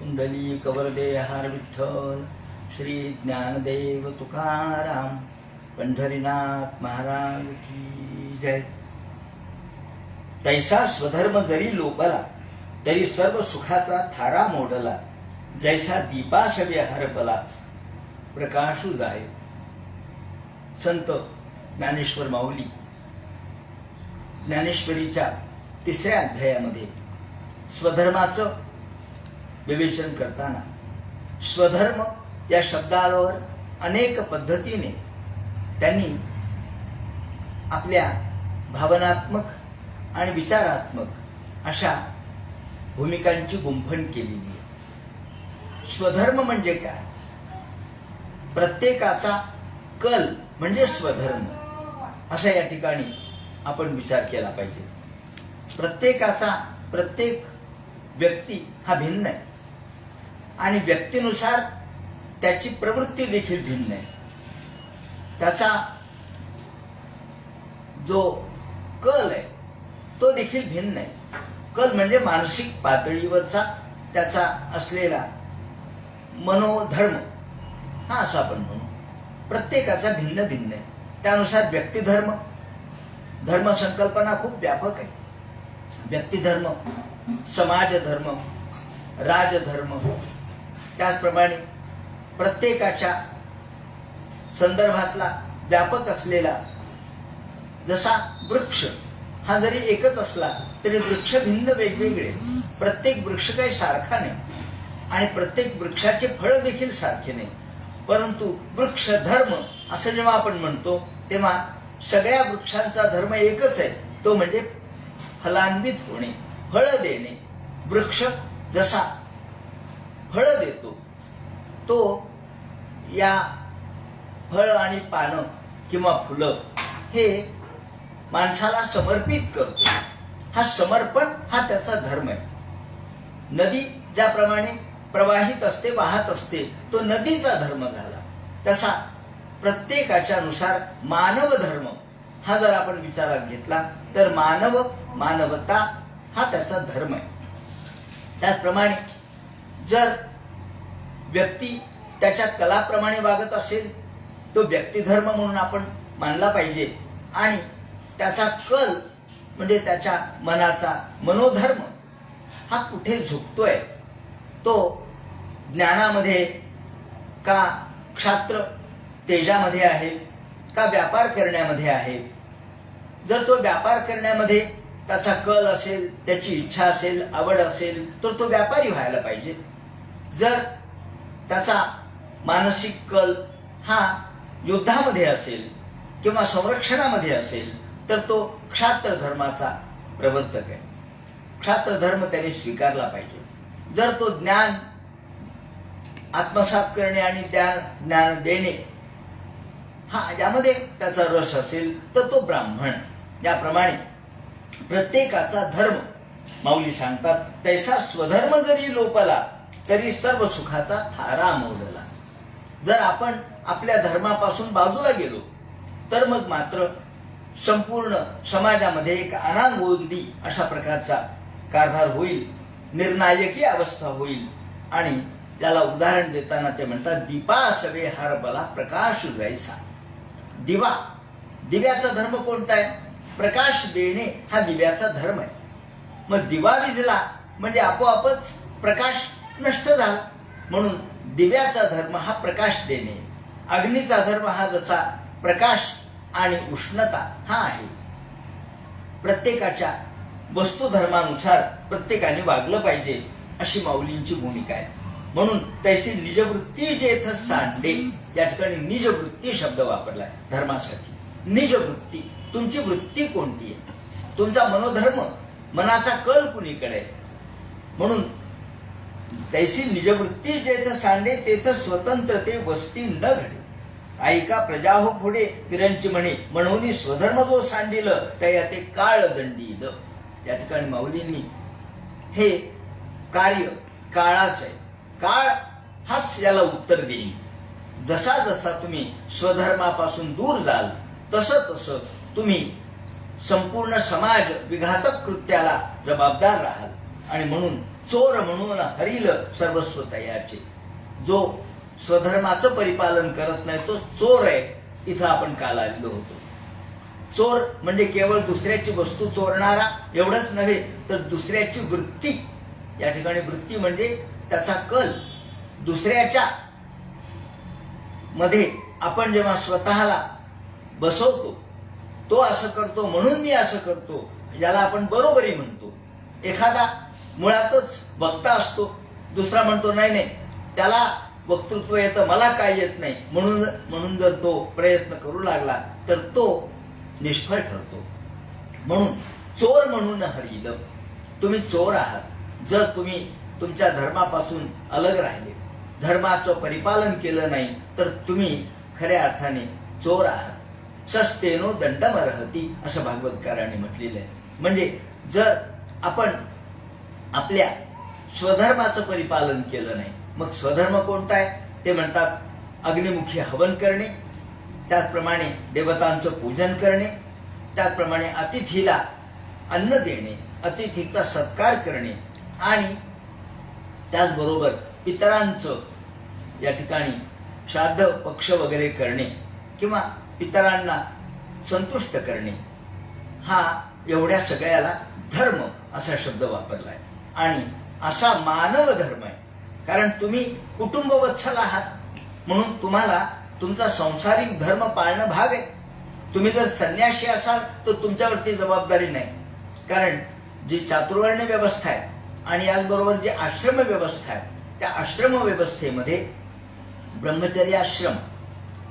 कुंडली कवरदे हार विठ्ठल श्री ज्ञानदेव तुकाराम पंढरीनाथ महाराज की जय। तैसा स्वधर्म जरी लोपला तरी सर्व सुखाचा थारा मोडला, जैसा दीपाशवे हरपला प्रकाशू जाय। संत ज्ञानेश्वर माऊली ज्ञानेश्वरीच्या 3ऱ्या अध्यायामध्ये स्वधर्माचं विवेचन करताना स्वधर्म या शब्दावर अनेक पद्धतीने त्यांनी आपल्या भावनात्मक आणि विचारात्मक अशा भूमिकांची गुंफण केलेली आहे। स्वधर्म म्हणजे काय? प्रत्येकाचा कल म्हणजे स्वधर्म असा या ठिकाणी आपण विचार केला पाहिजे। प्रत्येक व्यक्ती हा भिन्न आहे आणि व्यक्तीनुसार त्याची प्रवृत्ती देखील भिन्न आहे। त्याचा जो कल आहे तो देखील भिन्न आहे। कल म्हणजे मानसिक पातळीवरचा त्याचा असलेला मनोधर्म हा असं आपण म्हणू। प्रत्येकाचा भिन्न भिन्न आहे। त्यानुसार व्यक्तिधर्म धर्म संकल्पना खूप व्यापक आहे। व्यक्तिधर्म, समाजधर्म, राजधर्म, त्याचप्रमाणे प्रत्येकाच्या संदर्भातला व्यापक असलेला जसा वृक्ष हा जरी एकच असला तरी वृक्ष भिन्न वेगवेगळे, प्रत्येक वृक्ष काही सारखा नाही आणि प्रत्येक वृक्षाचे फळ देखील सारखे नाही। परंतु वृक्ष धर्म असं जेव्हा आपण म्हणतो तेव्हा सगळ्या वृक्षांचा धर्म एकच आहे, तो म्हणजे फलान्वित होणे, फळ देणे। वृक्ष जसा फळ देतो तो या फळ आणि पानं किंवा फुलं हे माणसाला समर्पित करतो। हा समर्पण हा त्याचा धर्म आहे। नदी ज्याप्रमाणे प्रवाहित असते, वाहत असते, तो नदीचा धर्म झाला। तसा प्रत्येकाच्या नुसार मानव धर्म हा जर आपण विचारात घेतला तर मानवता हा त्याचा धर्म आहे। त्याचप्रमाणे जर व्यक्ती त्याच्या कलाप्रमाणे वागत असेल तो व्यक्तिधर्म म्हणून आपण मानला पाहिजे आणि त्याचा कल म्हणजे त्याच्या मनाचा मनोधर्म हा कुठे झुकतोय, तो ज्ञानामध्ये का क्षात्र तेजामध्ये आहे का व्यापार करण्यामध्ये आहे। जर तो व्यापार करण्यामध्ये त्याचा कल असेल, त्याची इच्छा असेल, आवड असेल तर तो व्यापारी व्हायला पाहिजे। जर त्याचा मानसिक कल हा युद्धामध्ये असेल किंवा संरक्षणामध्ये असेल तर तो क्षात्र धर्माचा प्रवर्तक आहे। क्षात्र धर्म त्याने स्वीकारला पाहिजे। जर तो ज्ञान आत्मसात करणे आणि ज्ञान देणे हा यामध्ये त्याचा रस असेल तर तो ब्राह्मण। याप्रमाणे प्रत्येकाचा धर्म माऊली सांगतात, तैसा स्वधर्म जरी लोपला तरी सर्व सुखाचा थारा मोडला। जर आपण आपल्या धर्मापासून बाजूला गेलो तर मग मात्र संपूर्ण समाजामध्ये एक अनागोंदी अशा प्रकारचा कारभार होईल, निर्णायकी अवस्था होईल। आणि त्याला उदाहरण देताना ते म्हणतात, दीपाशवे हरपला प्रकाश जैसा। दिव्याचा धर्म कोणता आहे? प्रकाश देणे हा दिव्याचा धर्म आहे। मग दिवा विझला म्हणजे आपोआपच प्रकाश नष्ट झाला। म्हणून दिव्याचा धर्म हा प्रकाश देणे, अग्नीचा धर्म हा जसा प्रकाश आणि उष्णता हा आहे। प्रत्येकाच्या वस्तुधर्मानुसार प्रत्येकाने वागलं पाहिजे अशी माऊलींची भूमिका आहे। म्हणून तैसी निजवृत्ती जेथ सांडे, या ठिकाणी निजवृत्ती शब्द वापरलाय धर्मासाठी। निजवृत्ती, तुमची वृत्ती कोणती आहे, तुमचा मनोधर्म, मनाचा कल कुणीकडे आहे। म्हणून तैसी निजवृत्ती जेथ सांडे तेथ स्वतंत्रते वस्ती न घडे। ऐका प्रजा हो पुढे विरंची म्हणे, म्हणून स्वधर्म जो सांडिल त्या ते काळ दंडीद। या ठिकाणी माऊलींनी हे कार्य काळाचं आहे। काळ हाच याला उत्तर देईल। जसा जसा तुम्ही स्वधर्मापासून दूर जाल तसं तसं तुम्ही संपूर्ण समाज विघातक कृत्याला जबाबदार राहाल। आणि म्हणून चोर म्हणून हरिल सर्वस्व तयाचे. जो स्वधर्माचं परिपालन करत नाही तो चोर आहे. इथं आपण काल आलेलो होतो. चोर म्हणजे केवळ दुसऱ्याची वस्तू चोरणारा एवढंच नव्हे, तर दुसऱ्याची वृत्ती, या ठिकाणी वृत्ती म्हणजे त्याचा कल दुसऱ्याच्या मध्ये आपण जेव्हा स्वतःला बसवतो, तो असं करतो म्हणून मी असं करतो, याला आपण बरोबरी म्हणतो. एखादा मुळातच वक्ता असतो, दुसरा म्हणतो नाही नाही त्याला वक्तृत्व येतं, मला काय येत नाही, म्हणून जर तो प्रयत्न करू लागला तर तो निष्फळ ठरतो. म्हणून चोर म्हणून हरिल. तुम्ही चोर आहात जर तुम्ही तुमच्या धर्मापासून अलग राहिले, धर्माचं परिपालन केलं नाही, तर तुम्ही खऱ्या अर्थाने चोर आहात. शस्तेनो दंडमर्हति असं भागवतकारांनी म्हटलेलं आहे. म्हणजे जर आपण आपल्या स्वधर्माचं परिपालन केलं नाही, मग स्वधर्म कोणता आहे ते म्हणतात अग्निमुखी हवन करणे, त्याचप्रमाणे देवतांचं पूजन करणे, त्याचप्रमाणे अतिथीला अन्न देणे, अतिथीचा सत्कार करणे, आणि त्याचबरोबर पितरांचं या ठिकाणी श्राद्ध पक्ष वगैरे करणे किंवा पितरांना संतुष्ट करणे. हा एवढ्या सगळ्याला धर्म असा शब्द वापरलाय. आणि असा मानव धर्म आहे. कारण तुम्ही कुटुंबवत्सल आहात म्हणून तुम्हाला तुमचा सांसारिक धर्म पाळणं भाग आहे. तुम्ही जर संन्यासी असाल तर तुमच्यावरती जबाबदारी नाही. कारण जी चातुर्वर्ण्य व्यवस्था आहे आणि याचबरोबर जी आश्रम व्यवस्था आहे, त्या आश्रम व्यवस्थेमध्ये ब्रह्मचर्याश्रम,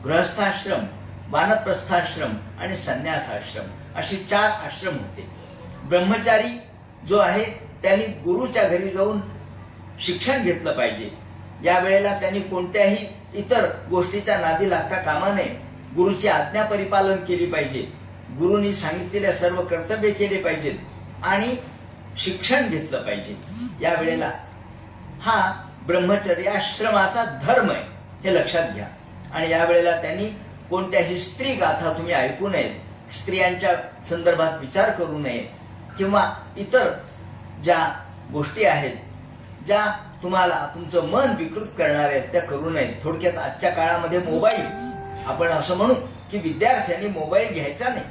गृहस्थाश्रम, वानप्रस्थाश्रम आणि संन्यासाश्रम असे 4 आश्रम होते. ब्रह्मचारी जो आहे त्यांनी गुरुच्या घरी जाऊन शिक्षण घेतलं पाहिजे. या वेळेला त्यांनी कोणत्याही इतर गोष्टीच्या नादी लागता कामा नये. गुरुची आज्ञा परिपालन केली पाहिजे, गुरुनी सांगितलेल्या सर्व कर्तव्य केले पाहिजेत आणि शिक्षण घेतलं पाहिजे. या वेळेला हा ब्रह्मचर्याश्रमाचा धर्म आहे हे लक्षात घ्या. आणि या वेळेला त्यांनी कोणत्याही स्त्री गाथा तुम्ही ऐकू नयेत, स्त्रियांच्या संदर्भात विचार करू नये किंवा इतर ज्या गोष्टी आहेत ज्या तुम्हाला तुमचं मन विकृत करणार आहेत त्या करू नयेत. थोडक्यात आजच्या काळामध्ये मोबाईल, आपण असं म्हणू की विद्यार्थ्यांनी मोबाईल घ्यायचा नाही,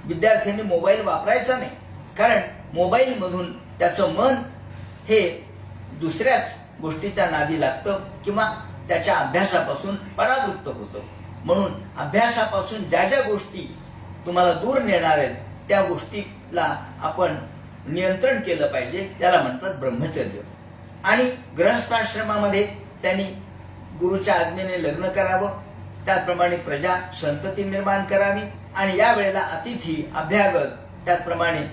विद्यार्थ्यांनी मोबाईल वापरायचा नाही. कारण मोबाईल मधून त्याचं मन हे दुसऱ्याच गोष्टीच्या नादी लागतं किंवा त्याच्या अभ्यासापासून परावृत्त होतं. म्हणून अभ्यासापासून ज्या ज्या गोष्टी तुम्हाला दूर नेणार आहेत त्या गोष्टीला आपण नियंत्रण केलं पाहिजे. त्याला म्हणतात ब्रह्मचर्य. आणि गृहस्थाश्रमामध्ये त्यांनी गुरुच्या आज्ञेने लग्न करावं, त्याचप्रमाणे प्रजा संतती निर्माण करावी. आणि या वेळेला अतिथी, अभ्यागत, त्याचप्रमाणे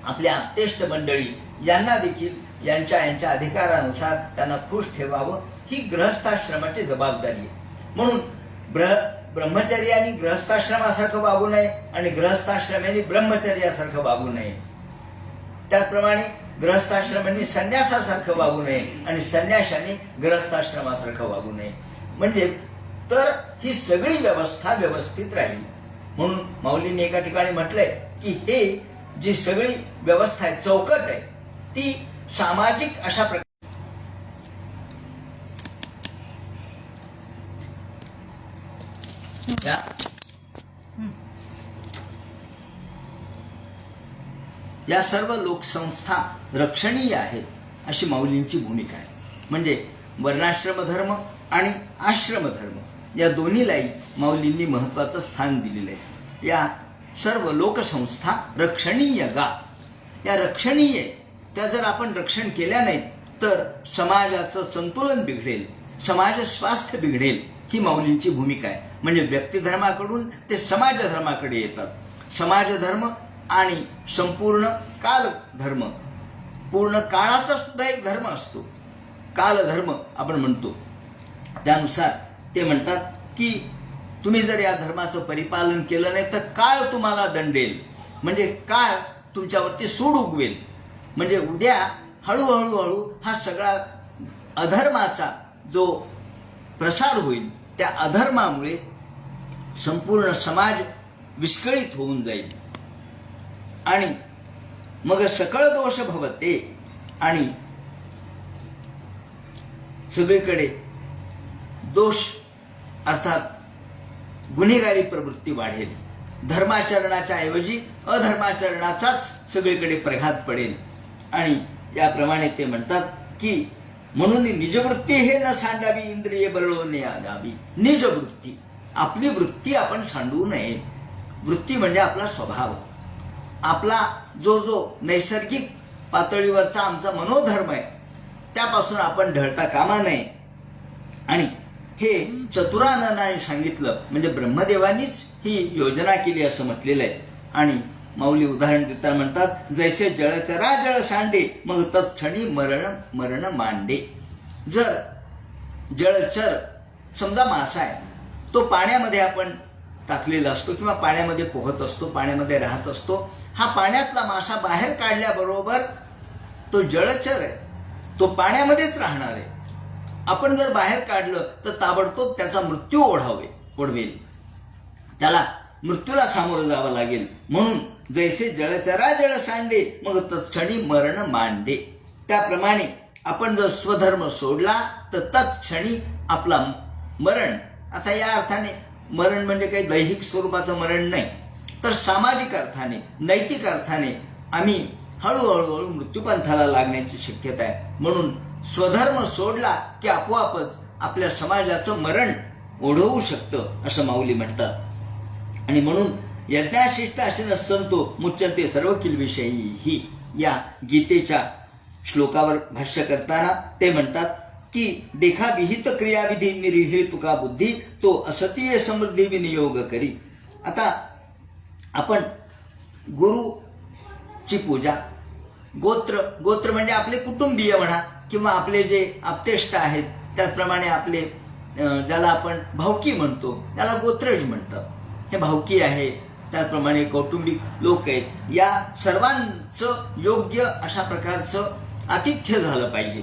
आपल्या आप्तेष्ट मंडळी यांना देखील यांच्या अधिकारानुसार त्यांना खुश ठेवावं, ही गृहस्थाश्रमाची जबाबदारी आहे. म्हणून ब्रह्मचर्याने गृहस्थाश्रमासारखं वागू नये आणि गृहस्थाश्रमाने ब्रह्मचर्यासारखं वागू नये. त्याचप्रमाणे गृहस्थाश्रमाने संन्यासासारखं वागू नये आणि संन्याशाने गृहस्थाश्रमासारखं वागू नये. म्हणजे तर ही सगळी व्यवस्था व्यवस्थित राहील. म्हणून माऊलींनी एका ठिकाणी म्हटलंय की हे जी सगळी व्यवस्था आहे, चौकट आहे, ती सामाजिक अशा प्रकारे या सर्व लोकसंस्था रक्षणीय आहेत अशी माऊलींची भूमिका आहे. म्हणजे वर्णाश्रम धर्म आणि आश्रम धर्म या दोन्हीलाही माऊलींनी महत्वाचं स्थान दिलेलं आहे. या सर्व लोकसंस्था रक्षणीय गा, या रक्षणीय, त्या जर आपण रक्षण केल्या नाहीत तर समाजाचं संतुलन बिघडेल, समाज स्वास्थ्य बिघडेल, ही माऊलींची भूमिका आहे. म्हणजे व्यक्तिधर्माकडून ते समाज धर्माकडे येतात. समाज धर्म आणि संपूर्ण काल धर्म, पूर्ण काळाचा सुद्धा एक धर्म असतो, काल धर्म आपण म्हणतो. त्यानुसार ते म्हणतात की तुम्ही जर या धर्माचं परिपालन केलं नाही तर काळ तुम्हाला दंडेल. म्हणजे काळ तुमच्यावरती सूड उगवेल. म्हणजे उद्या हळूहळू हा सगळा अधर्माचा जो प्रसार होईल, त्या अधर्मामुळे संपूर्ण समाज विस्कळीत होऊन जाईल आणि मग सकळ दोष भवते आणि सगळीकडे दोष अर्थात गुन्हेगारी प्रवृत्ती वाढेल. धर्माचरणाच्या ऐवजी अधर्माचरणाचाच सगळीकडे प्रघात पडेल. आणि याप्रमाणे ते म्हणतात की म्हणून निजवृत्ती हे न सांडावी, इंद्रिय बळवणे आगावी. निजवृत्ती, आपली वृत्ती आपण सांडवू नये. वृत्ती म्हणजे आपला स्वभाव, आपला जो नैसर्गिक पातळीवरचा आमचा मनोधर्म आहे त्यापासून आपण ढळता कामा नये. आणि हे चतुराननाने सांगितलं, म्हणजे ब्रह्मदेवानीच ही योजना केली असं म्हटलेलं आहे. आणि माऊली उदाहरण देताना म्हणतात, जैसे जळचरा जळ सांडे मग तत्क्षणी मरण मांडे. जर जळचर समजा मासा आहे, तो पाण्यामध्ये आपण टाकलेला असतो किंवा पाण्यामध्ये पोहत असतो, पाण्यामध्ये राहत असतो. हा पाण्यातला मासा बाहेर काढल्याबरोबर तो जळचर आहे, तो पाण्यामध्येच राहणार आहे. आपण जर बाहेर काढलं तर ताबडतोब त्याचा मृत्यू ओढवेल, त्याला मृत्यूला सामोरं जावं लागेल. म्हणून जैसे जळचरा जळ सांडे मग तत्क्षणी मरण मांडे. त्याप्रमाणे आपण जर स्वधर्म सोडला तर तत्क्षणी आपला मरण, आता या अर्थाने मरण म्हणजे काही दैहिक स्वरूपाचं मरण नाही, तर सामाजिक अर्थाने, नैतिक अर्थाने आम्ही हळूहळू मृत्यूपंथाला लागण्याची शक्यता आहे. म्हणून स्वधर्म सोडला की आपोआपच आपल्या समाजाचं मरण ओढवू शकतं असं माऊली म्हणतात. आणि म्हणून यज्ञाशिष्टाशिन संतो मुच्यन्ते सर्व किलविषयी ही या गीतेच्या श्लोकावर भाष्य करताना ते म्हणतात की देखा विहित क्रियाविधी निरीहे तुका बुद्धी तो असतीय समृद्धी विनियोग करी. आता आपण गुरुची पूजा, गोत्र म्हणजे आपले कुटुंबीय म्हणा किंवा आपले जे आप्तेष्ट आहेत, त्याचप्रमाणे आपले ज्याला आपण भावकी म्हणतो त्याला गोत्रज म्हणतात, हे भावकी आहे. त्याचप्रमाणे कौटुंबिक लोक आहेत, या सर्वांचं योग्य अशा प्रकारचं आतिथ्य झालं पाहिजे.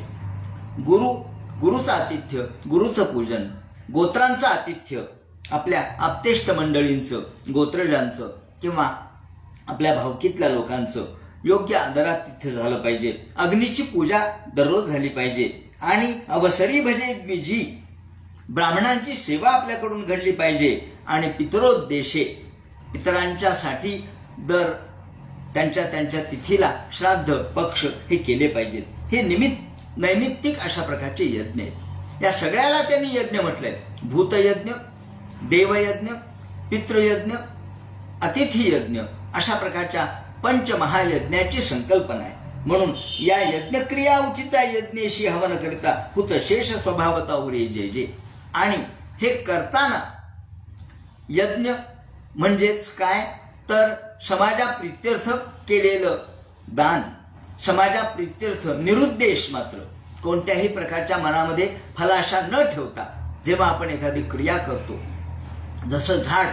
गुरुचं आतिथ्य, गुरुचं पूजन, गोत्रांचं आतिथ्य, आपल्या आप्तेष्ट मंडळींचं, गोत्रजांचं किंवा आपल्या भावकीतल्या लोकांचं योग्य आदरातिथ्य झालं पाहिजे. अग्नीची पूजा दररोज झाली पाहिजे. आणि अवसरी भजे द्विजी, ब्राह्मणांची सेवा आपल्याकडून घडली पाहिजे. आणि पितरोद्देशे, पितरांच्यासाठी दर त्यांच्या तिथीला श्राद्ध पक्ष हे केले पाहिजेत. हे नैमित्तिक अशा प्रकारचे यज्ञ आहेत. या सगळ्याला त्यांनी यज्ञ म्हटलंय. भूतयज्ञ, देवयज्ञ, पितृयज्ञ, अतिथी यज्ञ अशा प्रकारच्या पंचमहायज्ञाची संकल्पना आहे. म्हणून या यज्ञक्रिया उचिता यज्ञेशी हवन करिता हुत शेष स्वभावता उरे जय जय. आणि हे करताना यज्ञ म्हणजेच काय, तर समाजाप्रित्यर्थ केलेलं दान, समाजाप्रित्यर्थ निरुद्देश, मात्र कोणत्याही प्रकारच्या मनामध्ये फलाशा न ठेवता जेव्हा आपण एखादी क्रिया करतो, जसं झाड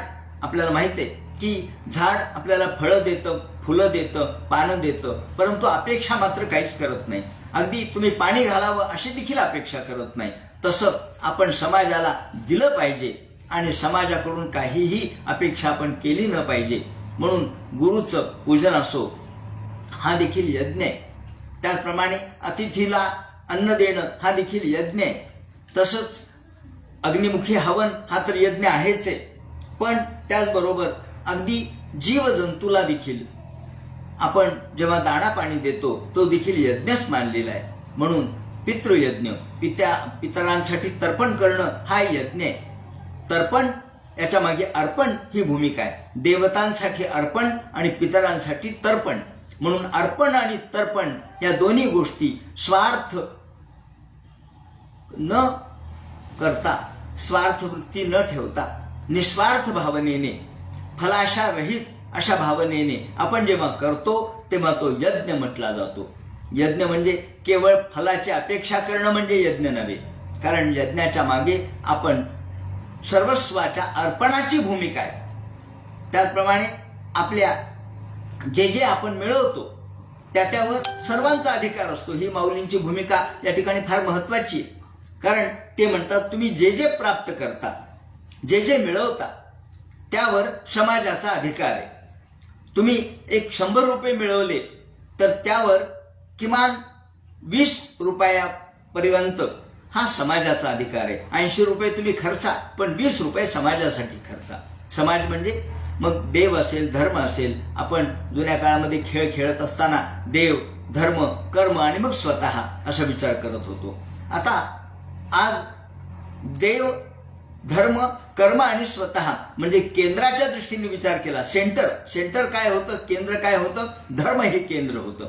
आपल्याला माहित आहे की झाड आपल्याला फळं देतं, फुलं देतं, पानं देतं, परंतु अपेक्षा मात्र काहीच करत नाही. अगदी तुम्ही पाणी घालावं अशी देखील अपेक्षा करत नाही. तसं आपण समाजाला दिलं पाहिजे आणि समाजाकडून काहीही अपेक्षा आपण केली न पाहिजे. म्हणून गुरुचं पूजन असो, हा देखील यज्ञ आहे. त्याचप्रमाणे अतिथीला अन्न देणं हा देखील यज्ञ आहे. तसंच अग्निमुखी हवन हा तर यज्ञ आहेच आहे, पण त्याचबरोबर अगदी जीवजंतूला देखील आपण जेव्हा दाणा पाणी देतो तो देखील यज्ञच मानलेला आहे. म्हणून पितृयज्ञ, पितरांसाठी तर्पण करणं हा यज्ञ आहे. तर्पण याच्या मागे अर्पण ही भूमिका आहे. देवतांसाठी अर्पण आणि पितरांसाठी तर्पण. म्हणून अर्पण आणि तर्पण या दोन्ही गोष्टी स्वार्थ न करता, स्वार्थ वृत्ती न ठेवता, निस्वार्थ भावनेने, फलाशा रहित अशा भावनेने आपण जेव्हा करतो तेव्हा तो यज्ञ म्हटला जातो. यज्ञ म्हणजे केवळ फलाची अपेक्षा करणं म्हणजे यज्ञ नव्हे, कारण यज्ञाच्या मागे आपण सर्वस्वाच्या अर्पणाची भूमिका आहे. त्याचप्रमाणे आपल्या जे आपण मिळवतो त्यावर सर्वांचा अधिकार असतो. ही माऊलींची भूमिका या ठिकाणी फार महत्वाची आहे. कारण ते म्हणतात तुम्ही जे प्राप्त करता, जे मिळवता त्यावर समाजाचा अधिकार आहे. तुम्ही 100 रुपये मिळवले तर त्यावर किमान 20 रुपयापर्यंत हा समाजाचा अधिकार आहे. 80 रुपये तुम्ही खर्चा, पण 20 रुपये समाजासाठी खर्चा. समाज म्हणजे मग देव असेल, धर्म असेल. आपण जुन्या काळामध्ये खेळ खेळत असताना देव, धर्म, कर्म आणि मग स्वतः असा विचार करत होतो. आता आज देव, धर्म, कर्म आणि स्वतः म्हणजे केंद्राच्या दृष्टीने विचार केला. सेंटर काय होतं, केंद्र काय होतं? धर्म हे केंद्र होतं.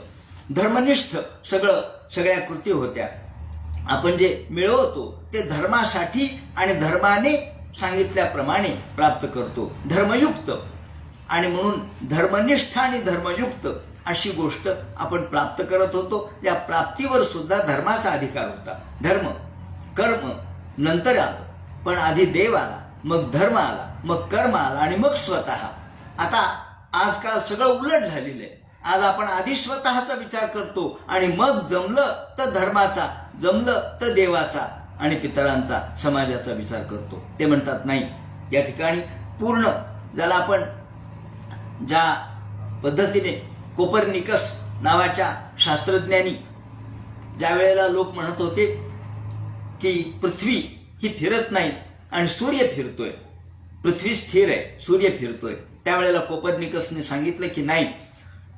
धर्मनिष्ठ सगळ्या कृती होत्या. आपण जे मिळवतो ते धर्मासाठी आणि धर्माने सांगितल्याप्रमाणे प्राप्त करतो, धर्मयुक्त. आणि म्हणून धर्मनिष्ठ आणि धर्मयुक्त अशी गोष्ट आपण प्राप्त करत होतो. या प्राप्तीवर सुद्धा धर्माचा अधिकार होता. धर्म, कर्म नंतर आलं, पण आधी देव आला, मग धर्म आला, मग कर्म आला आणि मग स्वतः. आता आजकाल सगळं उलट झालेलं आहे. आज आपण आधी स्वतःचा विचार करतो आणि मग जमलं तर धर्माचा, जमलं तर देवाचा आणि पितरांचा, समाजाचा विचार करतो. ते म्हणतात नाही, या ठिकाणी पूर्ण ज्याला आपण ज्या पद्धतीने कोपर्निकस नावाच्या शास्त्रज्ञांनी ज्या वेळेला लोक म्हणत होते की पृथ्वी ही फिरत नाही आणि सूर्य फिरतोय, पृथ्वी स्थिर आहे, सूर्य फिरतोय, त्यावेळेला कोपर्निकसने सांगितलं की नाही,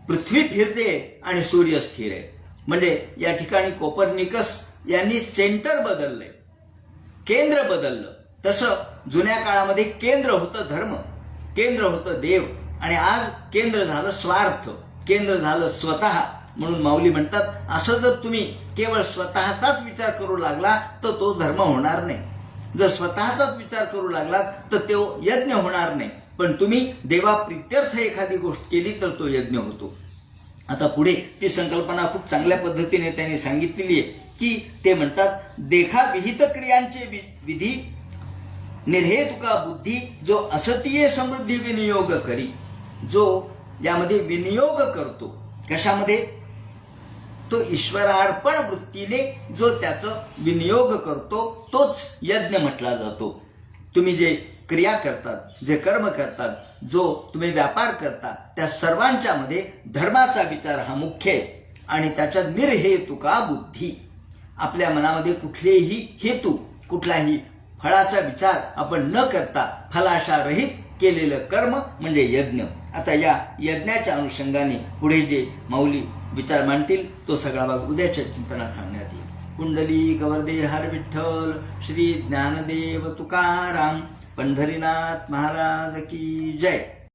पृथ्वी फिरते आणि सूर्य स्थिर आहे. म्हणजे या ठिकाणी कोपर्निकस यांनी सेंटर बदललंय, केंद्र बदललं. तसं जुन्या काळामध्ये केंद्र होतं धर्म, केंद्र होतं देव, आणि आज केंद्र झालं स्वार्थ, केंद्र झालं स्वतः. म्हणून माऊली म्हणतात, असं जर तुम्ही केवळ स्वतःचाच विचार करू लागला तर तो धर्म होणार नाही. जर स्वतःचाच विचार करू लागलात तर तो यज्ञ होणार नाही. पण तुम्ही देवाप्रित्यर्थ एखादी गोष्ट केली तर तो यज्ञ होतो. आता पुढे ती संकल्पना खूप चांगल्या पद्धतीने त्यांनी सांगितलेली आहे की ते म्हणतात, देखा विहित क्रियांचे विधी निर्हेतुका बुद्धी जो असतीये समृद्धी विनियोग करी. जो यामध्ये विनियोग करतो, कशामध्ये? तो ईश्वरार्पण वृत्तीने जो त्याचं विनियोग करतो तोच यज्ञ म्हटला जातो. तुम्ही जे क्रिया करतात, जे कर्म करतात, जो तुम्ही व्यापार करता, त्या सर्वांच्या मध्ये धर्माचा विचार हा मुख्य आहे. आणि त्याच्या निर्हेतुका बुद्धी, आपल्या मनामध्ये कुठलेही हेतू, कुठलाही फळाचा विचार आपण न करता फलाशा रहित केलेलं कर्म म्हणजे यज्ञ. आता या यज्ञाच्या अनुषंगाने पुढे जे माऊली विचार मांडतील तो सगळा भाग उद्याच्या चिंतनात सांगण्यात येईल. कुंडली गवर्दे हर विठ्ठल, श्री ज्ञानदेव तुकाराम, पंढरीनाथ महाराज की जय.